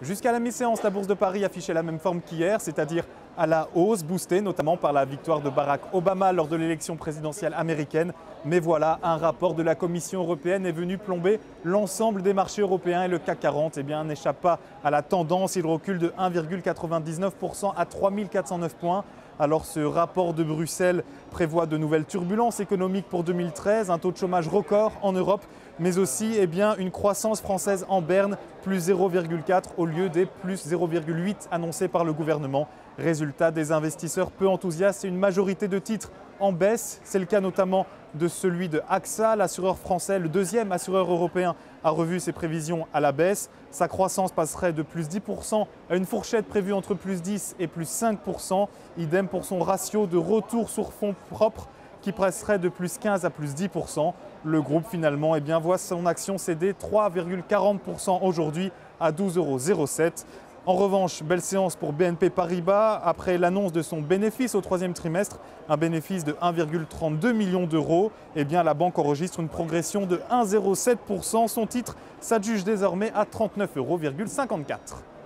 Jusqu'à la mi-séance, la bourse de Paris affichait la même forme qu'hier, c'est-à-dire à la hausse, boostée notamment par la victoire de Barack Obama lors de l'élection présidentielle américaine. Mais voilà, un rapport de la Commission européenne est venu plomber l'ensemble des marchés européens et le CAC 40 n'échappe pas à la tendance. Il recule de 1,99% à 3409 points. Alors ce rapport de Bruxelles prévoit de nouvelles turbulences économiques pour 2013, un taux de chômage record en Europe, mais aussi une croissance française en berne, plus 0,4 au lieu des plus 0,8 annoncés par le gouvernement. Résultat, des investisseurs peu enthousiastes et une majorité de titres en baisse. C'est le cas notamment de celui de AXA, l'assureur français, le deuxième assureur européen, a revu ses prévisions à la baisse. Sa croissance passerait de plus 10% à une fourchette prévue entre plus 10 et plus 5%. Idem pour son ratio de retour sur fonds propres qui passerait de plus 15 à plus 10%. Le groupe finalement voit son action céder 3,40% aujourd'hui à 12,07 €. En revanche, belle séance pour BNP Paribas après l'annonce de son bénéfice au troisième trimestre, un bénéfice de 1,32 million d'euros. La banque enregistre une progression de 1,07%. Son titre s'adjuge désormais à 39,54 €.